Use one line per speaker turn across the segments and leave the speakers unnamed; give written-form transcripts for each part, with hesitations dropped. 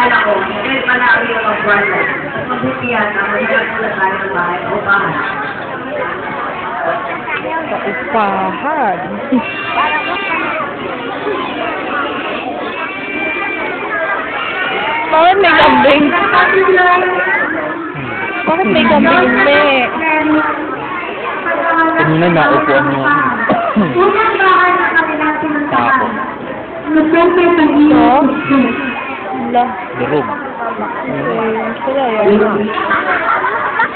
akala ko, dahil pala ang iyong magwala. Magbutihan na maghanap muna tayo ng bahay o bahay.
Paupahan. Bakit may kambing? Bakit may kambing, me?
Kanina naupuan mo.
Unang bahay na kanilang pinuntahan.
Ito? Wala.
Durog.
Wala yan.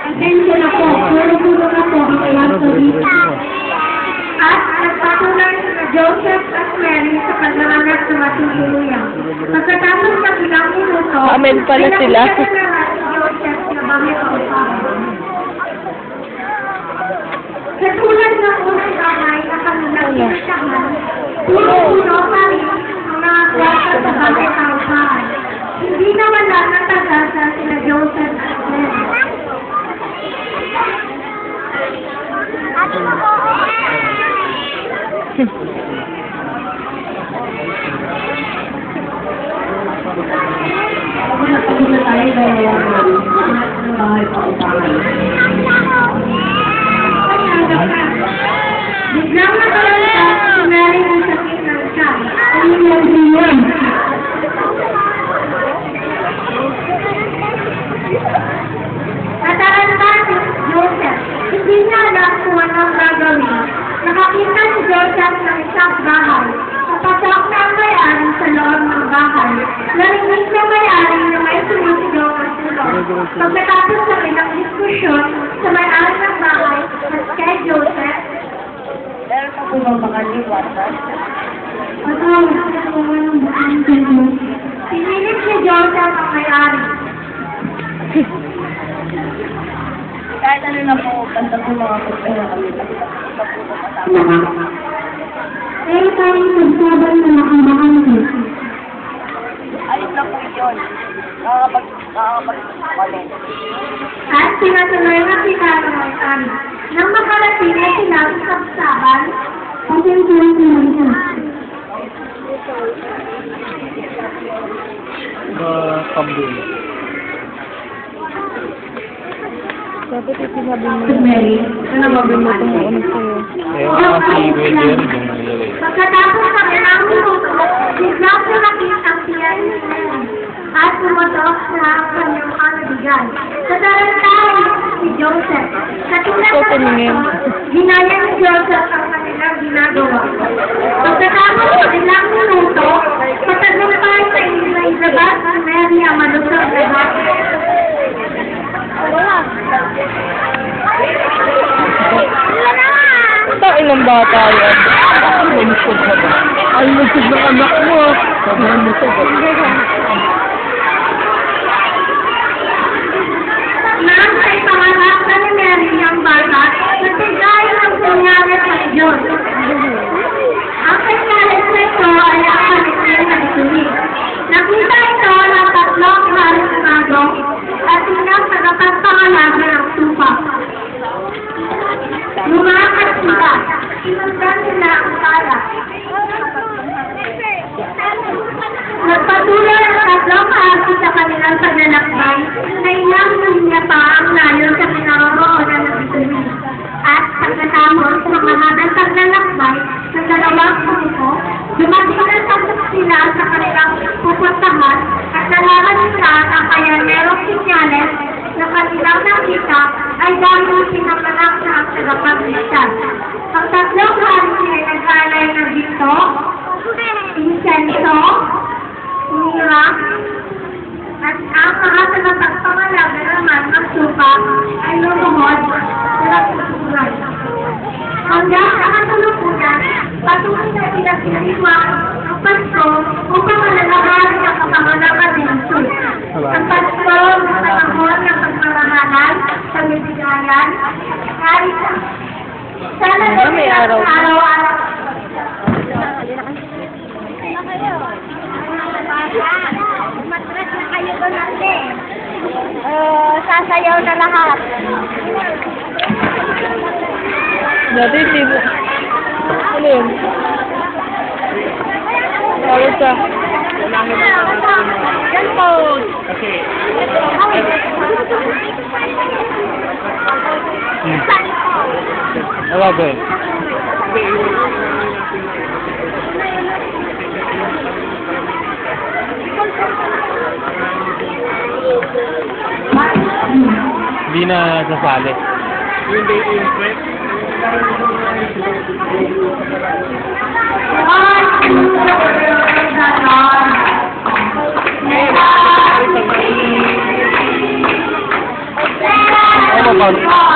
Atensyon na po, puro-puro na po ang ilang turista. At nagpatuloy na Joseph at Mary sa paglalangat sa matutuluyan. Pagkatapos ng ilang minuto,
Amen pala sila.
pinagkita na nga si Joseph na bakit ang upahan. Katulad ng unang bahay na kanilang pinuntahan, puro-puro pa rin ang mga kwarta sa bakit ang upahan. Hindi naman lang natagasa sila Joseph at Mary. Ako na pagkita tayo dahil ng bahay pa upahan. Biglang nakalala si Mary ng sakit ng tiyan. Ano yung diyan? Nataranta si Joseph. Hindi niya alam kung anong gagawin. Nakakita si Joseph ng isang bahay. Kapasok na ang may-ari sa loob ng bahay. Narinig ng may-ari na may sumisigaw ng tulong. Pagkatapos ng ilang diskusyon sa may-ari ng bahay at kay Joseph,
Meron pa po bang mga liwasan?
pinilip si Joseph ang may-ari.
Kahit ano na po, basta po mga pagpera kami. Kasi na po kasama.
Pero tayong magsaban na nakabahan ko.
Ayos na po yun. Nakakapag kami.
At pinatuloy na sila ng may-ari. Nang makarating na sila sa kapsaban, pasensya sila niya.
Kambing.
Dapat sinabi mo.
Mary, ano ba
Sabi mo tumuunan sa'yo.
Kaya nga si William yung nilagay.
pagkatapos ng ilang minuto, biglang nakita ang tiyan ni Mary at pumatok na ang kanyang kanabigay. Sa tarantahan si Joseph. Katulad
Ito,
ng
tumingin.
ginaya ni Joseph ang kanilang ginagawa. Pagkatapos ng ilang minuto, patagumpay sa Elizabeth si Mary ang malusog na bata.
Tain ng bata yan.
Malusog ka ba? Ay, malusog ng anak mo. Sabihan mo ito.
Nang ay pangarap na ni Mary ang bata, natigay ang nangyari sa Diyos. Ang kanyales na ito ay ang kanitin na ituloy. Nakita ito ng tatlong haring magong at silang nagpapangalaga ng tupa. Lumakas sila. Sinundan nila ang tala. Nagpatuloy ang tatlong hati sa kanilang paglalakbay na ilang linya pa ang layo sa pinaroroonan ng ituloy. At pagkatapos ng mahabang paglalakbay ng dalawang grupo, dumating na sila sa kanilang pupuntahan at nalaman nila na kaya merong sinyales na kanilang nakita ay dahil pinanganak na ang tagapagligtas. Ang tatlong hari ay nag-alay ng ginto, insenso, mira, at ang mga tagapagpangalaga naman ng supa ay lumuhod sa nagsusuran. Hanggang sa katulupunan, patuloy na sila siniwang ang Pasko upang malalaman ang kapangalaman ng Jesus. Ang Pasko ng panahon ng pagmamahalan, pagbibigayan, kahit sana
May araw.
araw-araw.
Matras na kayo doon natin. Sasayaw na lahat.
Dati hindi mo. Ano yun? Tawag ka.
Yan po.
Wala ba? Hindi na sasali. Ano ba?